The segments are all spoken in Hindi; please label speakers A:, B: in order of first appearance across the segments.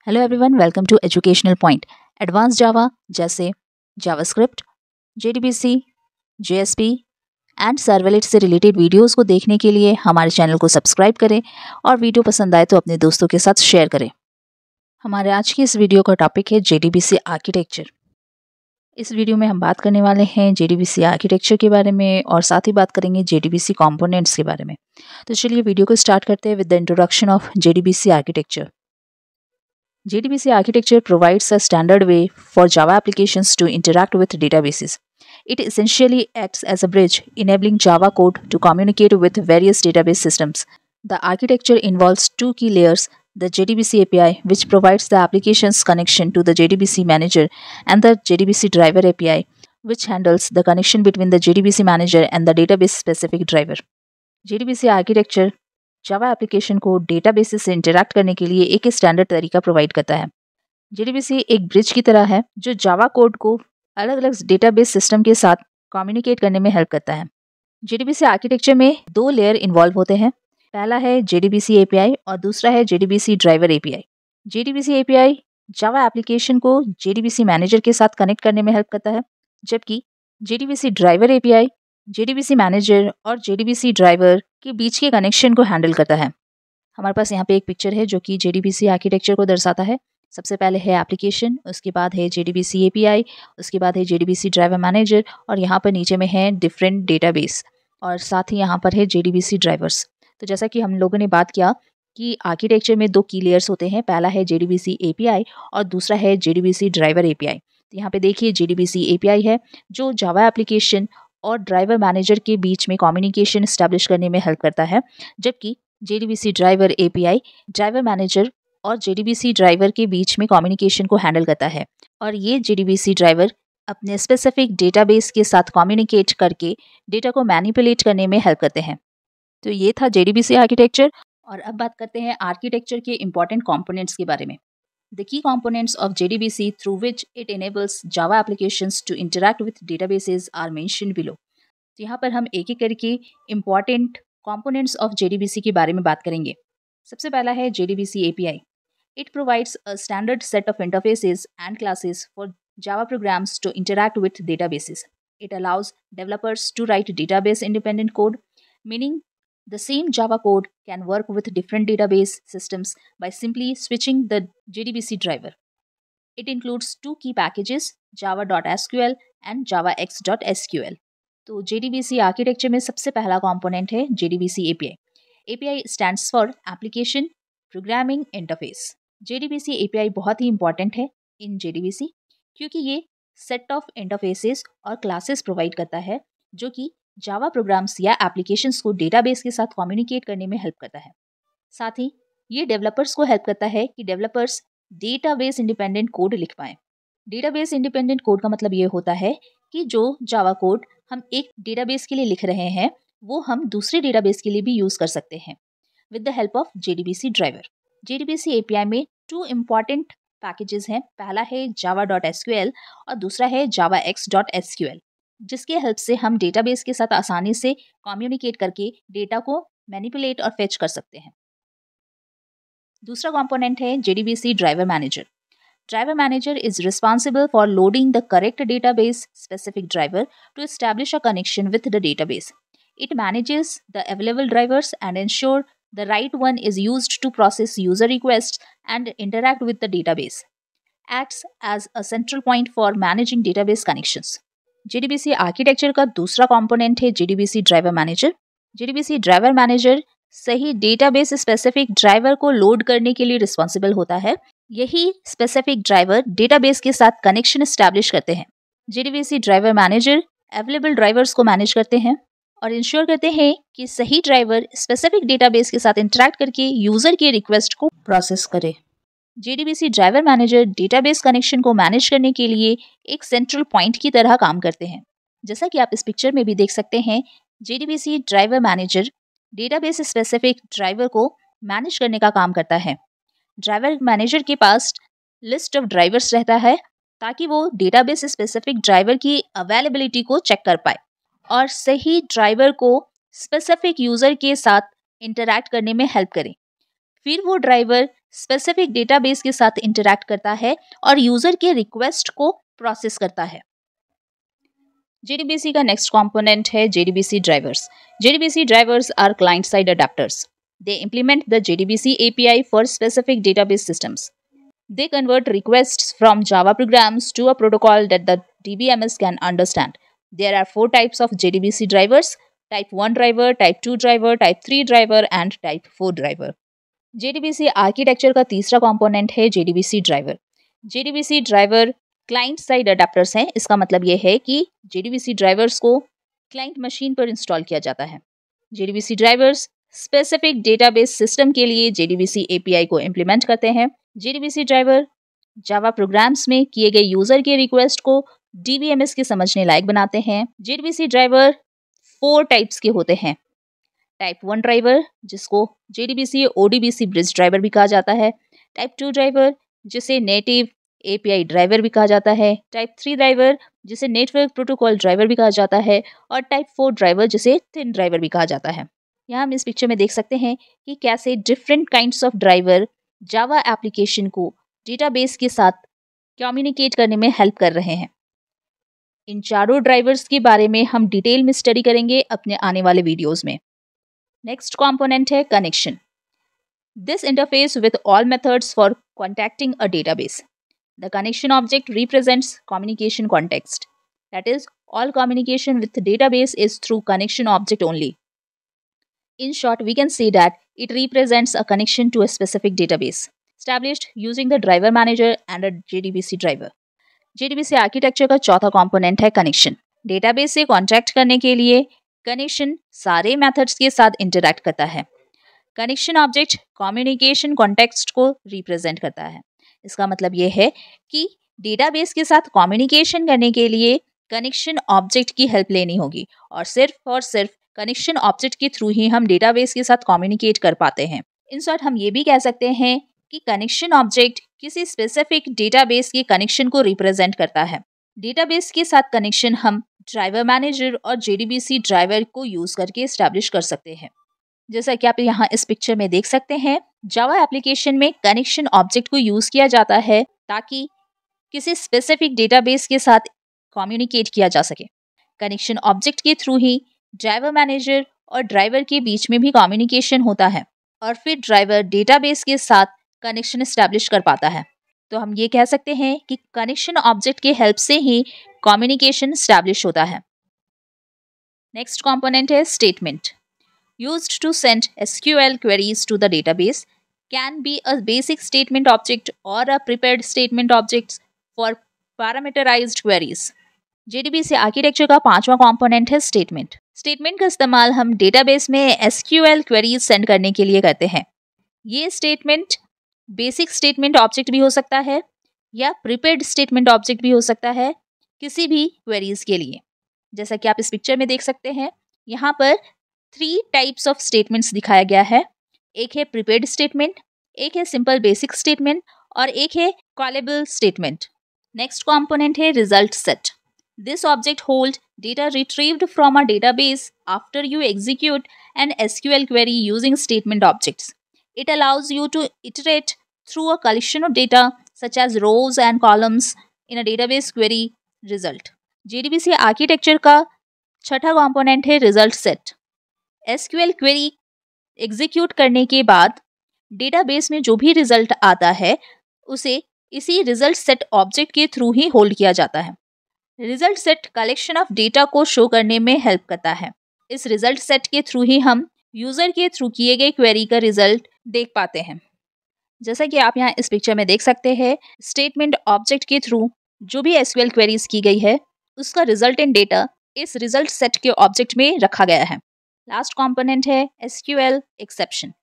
A: Hello everyone, welcome to educational point. Advance Java जैसे JavaScript, JDBC, JSP and servlet से रिलेटेड वीडियोस को देखने के लिए हमारे चैनल को सब्सक्राइब करें और वीडियो पसंद आए तो अपने दोस्तों के साथ शेयर करें। हमारे आज की इस वीडियो का टॉपिक है जेडीबीसी आर्किटेक्चर। इस वीडियो में हम बात करने वाले हैं जेडीबीसी आर्किटेक्चर के बारे में और साथ ही बात करेंगे जेडीबीसी कंपोनेंट्स के बारे में। तो चलिए वीडियो को स्टार्ट करते हैं with the introduction of JDBC architecture. JDBC architecture provides a standard way for Java applications to interact with databases. It essentially acts as a bridge, enabling Java code to communicate with various database systems. The architecture involves two key layers: the JDBC API, which provides the application's connection to the JDBC manager, and the JDBC driver API, which handles the connection between the JDBC manager and the database-specific driver. JDBC architecture Java application को डेटाबेसेस से इंटरैक्ट करने के लिए एक स्टैंडर्ड तरीका प्रोवाइड करता है। जेडीबीसी एक ब्रिज की तरह है जो जावा कोड को अलग अलग डेटाबेस सिस्टम के साथ कम्युनिकेट करने में हेल्प करता है। जेडीबीसी आर्किटेक्चर में दो लेयर इन्वॉल्व होते हैं। पहला है जेडीबीसी एपीआई और दूसरा है JDBC driver API. JDBC API Java application को जेडीबीसी मैनेजर के साथ कनेक्ट करने में हेल्प करता है, जबकि JDBC driver API JDBC manager और जेडीबीसी ड्राइवर के बीच के कनेक्शन को हैंडल करता है। हमारे पास यहाँ पे एक पिक्चर है जो कि जेडीबीसी आर्किटेक्चर को दर्शाता है। सबसे पहले है एप्लीकेशन, उसके बाद है जेडीबीसी एपीआई, उसके बाद है जेडीबीसी ड्राइवर मैनेजर और यहाँ पर नीचे में है डिफरेंट डेटाबेस और साथ ही यहाँ पर है जेडीबीसी ड्राइवर्स। तो जैसा कि हम लोगों ने बात किया कि आर्किटेक्चर में दो की लेयर्स होते हैं। पहला है जेडीबीसी एपीआई और दूसरा है जेडीबीसी ड्राइवर एपीआई। तो यहाँ पे देखिए जेडीबीसी एपीआई है जो जावा एप्लीकेशन और ड्राइवर मैनेजर के बीच में कम्युनिकेशन एस्टैब्लिश करने में हेल्प करता है, जबकि JDBC driver API driver manager और जेडीबीसी ड्राइवर के बीच में कम्युनिकेशन को हैंडल करता है और ये जेडीबीसी ड्राइवर अपने स्पेसिफिक डेटाबेस के साथ कम्युनिकेट करके डेटा को मैनिपुलेट करने में हेल्प करते हैं। तो ये था जेडीबीसी आर्किटेक्चर। और अब बात करते हैं आर्किटेक्चर के इंपॉर्टेंट कंपोनेंट्स के बारे में। The key components of JDBC through which it enables Java applications to interact with databases are mentioned below. तो यहाँ पर हम एक एक करके important components of JDBC के बारे में बात करेंगे। सबसे पहला है JDBC API. It provides a standard set of interfaces and classes for Java programs to interact with databases. It allows developers to write database independent code, meaning the same Java code can work with different database systems by simply switching the JDBC driver. It includes two key packages, java.sql and javax.sql. तो JDBC आर्किटेक्चर में सबसे पहला कंपोनेंट है JDBC API. API stands for Application Programming Interface. JDBC API बहुत ही इंपॉर्टेंट है इन JDBC क्योंकि ये सेट ऑफ इंटरफेसेस और क्लासेस प्रोवाइड करता है जो कि जावा प्रोग्राम्स या एप्लीकेशंस को डेटाबेस के साथ कम्युनिकेट करने में हेल्प करता है। साथ ही ये डेवलपर्स को हेल्प करता है कि डेवलपर्स डेटाबेस इंडिपेंडेंट कोड लिख पाएं। डेटाबेस इंडिपेंडेंट कोड का मतलब ये होता है कि जो जावा कोड हम एक डेटाबेस के लिए लिख रहे हैं वो हम दूसरे डेटाबेस के लिए भी यूज़ कर सकते हैं with the help of JDBC driver. JDBC API में टू इम्पॉर्टेंट पैकेजेस हैं। पहला है java.sql और दूसरा है javax.sql, जिसके हेल्प से हम डेटाबेस के साथ आसानी से कम्युनिकेट करके डेटा को मैनिपुलेट और फेच कर सकते हैं। दूसरा कंपोनेंट है JDBC driver manager. Driver manager is responsible for loading the correct database specific driver to establish a connection with the database. It manages the available drivers and ensure the right one is used to process user requests and interact with the database. Acts as a central point for managing database connections. JDBC architecture का दूसरा कंपोनेंट है JDBC driver manager. JDBC driver manager सही डेटाबेस स्पेसिफिक ड्राइवर को लोड करने के लिए रिस्पॉन्सिबल होता है। यही स्पेसिफिक ड्राइवर डेटाबेस के साथ कनेक्शन एस्टैब्लिश करते हैं। JDBC driver manager available drivers को मैनेज करते हैं और इंश्योर करते हैं कि सही ड्राइवर स्पेसिफिक डेटाबेस के साथ इंटरैक्ट करके यूजर के रिक्वेस्ट को प्रोसेस करे। JDBC driver manager database connection को मैनेज करने के लिए एक सेंट्रल पॉइंट की तरह काम करते हैं। जैसा कि आप इस पिक्चर में भी देख सकते हैं, JDBC driver manager database specific driver को मैनेज करने का काम करता है। ड्राइवर मैनेजर के पास लिस्ट ऑफ ड्राइवर्स रहता है ताकि वो डेटाबेस स्पेसिफिक ड्राइवर की अवेलेबिलिटी को चेक कर पाए और सही ड्राइवर को स्पेसिफिक यूजर के साथ इंटरैक्ट करने में हेल्प करे। फिर वो ड्राइवर स्पेसिफिक डेटाबेस के साथ इंटरैक्ट करता है और यूजर के रिक्वेस्ट को प्रोसेस करता है। JDBC का नेक्स्ट कंपोनेंट है JDBC drivers. JDBC drivers are client side adapters. They implement the JDBC API for specific database systems. They convert requests from Java programs to a protocol that the DBMS can understand. There are 4 types of JDBC drivers: Type 1 driver, Type 2 driver, Type 3 driver and Type 4 driver. JDBC architecture का तीसरा कंपोनेंट है JDBC driver. JDBC driver client side adapters हैं। इसका मतलब ये है कि JDBC ड्राइवर्स को क्लाइंट मशीन पर इंस्टॉल किया जाता है। JDBC drivers specific database system के लिए JDBC API को इम्प्लीमेंट करते हैं। JDBC ड्राइवर जावा प्रोग्राम्स में किए गए यूजर के रिक्वेस्ट को DBMS के समझने लायक बनाते हैं। JDBC ड्राइवर 4 टाइप्स के होते हैं। टाइप 1 ड्राइवर जिसको JDBC ODBC ब्रिज ड्राइवर भी कहा जाता है। टाइप 2 ड्राइवर जिसे नेटिव API ड्राइवर भी कहा जाता है। टाइप 3 ड्राइवर जिसे नेटवर्क प्रोटोकॉल ड्राइवर भी कहा जाता है और टाइप 4 ड्राइवर जिसे थिन ड्राइवर भी कहा जाता है। यहाँ हम इस पिक्चर में देख सकते हैं कि कैसे different kinds of driver Java application को डेटाबेस के साथ कम्युनिकेट करने में हेल्प कर रहे हैं। इन चारों ड्राइवर्स के बारे में हम डिटेल में स्टडी करेंगे अपने आने वाले वीडियोस में। नेक्स्ट कंपोनेंट है connection. This interface with all methods for contacting a database. The connection object represents communication context. That is all communication with database is through connection object only. In short, we can say that it represents a connection to a specific database established using the driver manager and a JDBC driver. JDBC architecture का चौथा कंपोनेंट है कनेक्शन। डेटाबेस से कॉन्टैक्ट करने के लिए कनेक्शन सारे मेथड्स के साथ इंटरैक्ट करता है। कनेक्शन ऑब्जेक्ट कम्युनिकेशन कॉन्टेक्स्ट को रिप्रेजेंट करता है। इसका मतलब ये है कि डेटाबेस के साथ कम्युनिकेशन करने के लिए कनेक्शन ऑब्जेक्ट की हेल्प लेनी होगी और सिर्फ कनेक्शन ऑब्जेक्ट के थ्रू ही हम डेटाबेस के साथ कम्युनिकेट कर पाते हैं। इन शॉर्ट हम ये भी कह सकते हैं कि कनेक्शन ऑब्जेक्ट किसी स्पेसिफिक डेटाबेस के कनेक्शन को रिप्रेजेंट करता है। डेटाबेस के साथ कनेक्शन हम ड्राइवर मैनेजर और JDBC ड्राइवर को यूज करके एस्टैब्लिश कर सकते हैं। जैसा कि आप यहाँ इस पिक्चर में देख सकते हैं, जावा एप्लीकेशन में कनेक्शन ऑब्जेक्ट को यूज किया जाता है ताकि किसी स्पेसिफिक डेटाबेस के साथ कम्युनिकेट किया जा सके। कनेक्शन ऑब्जेक्ट के थ्रू ही ड्राइवर मैनेजर और ड्राइवर के बीच में भी कम्युनिकेशन होता है और फिर ड्राइवर डेटाबेस के साथ कनेक्शन एस्टैब्लिश कर पाता है। तो हम ये कह सकते हैं कि कनेक्शन ऑब्जेक्ट के हेल्प से ही कम्युनिकेशन एस्टैब्लिश होता है। नेक्स्ट कंपोनेंट है statement. Used to send SQL queries to the database, can be a basic statement object or a prepared statement objects for parameterized queries. JDBC architecture का पांचवा कंपोनेंट है स्टेटमेंट। स्टेटमेंट का इस्तेमाल हम डेटाबेस में SQL क्वेरीज सेंड करने के लिए करते हैं। ये स्टेटमेंट बेसिक स्टेटमेंट ऑब्जेक्ट भी हो सकता है या प्रिपेयर्ड स्टेटमेंट ऑब्जेक्ट भी हो सकता है किसी भी क्वेरीज के लिए। जैसा कि आप इस पिक्चर में देख सकते हैं, यहाँ पर 3 टाइप्स ऑफ स्टेटमेंट्स दिखाया गया है। एक है प्रिपेयर्ड स्टेटमेंट, एक है सिंपल बेसिक स्टेटमेंट और एक है कॉलेबल स्टेटमेंट। नेक्स्ट कंपोनेंट है result set. This object holds data retrieved from a database after you execute an SQL query using statement objects. It allows you to iterate through a collection of data such as rows and columns in a database query result. JDBC architecture का छठा कंपोनेंट है result set. SQL query execute करने के बाद डेटाबेस में जो भी रिजल्ट आता है उसे इसी रिजल्ट सेट ऑब्जेक्ट के थ्रू ही होल्ड किया जाता है। Result set collection of data को शो करने में हेल्प करता है। इस रिजल्ट सेट के थ्रू ही हम यूजर के थ्रू किए गए क्वेरी का रिजल्ट देख पाते हैं। जैसा कि आप यहाँ इस पिक्चर में देख सकते हैं, स्टेटमेंट ऑब्जेक्ट के थ्रू जो भी SQL क्वेरीज की गई है उसका रिजल्टेंट डेटा इस रिजल्ट सेट के ऑब्जेक्ट में रखा गया है। लास्ट कंपोनेंट है SQL exception,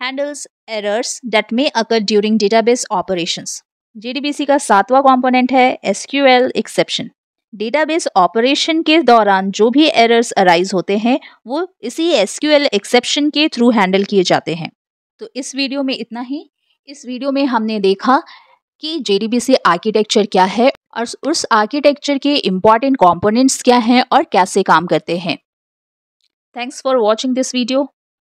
A: handles errors that may occur during database operations. JDBC का सातवां कंपोनेंट है SQL एक्सेप्शन। डेटाबेस ऑपरेशन के दौरान जो भी एरर्स अराइज होते हैं वो इसी SQL एक्सेप्शन के थ्रू हैंडल किए जाते हैं। तो इस वीडियो में इतना ही। इस वीडियो में हमने देखा कि JDBC आर्किटेक्चर क्या है और उस आर्किटेक्चर के इम्पॉर्टेंट कंपोनेंट्स क्या हैं और कैसे काम करते हैं। Thanks for watching this video.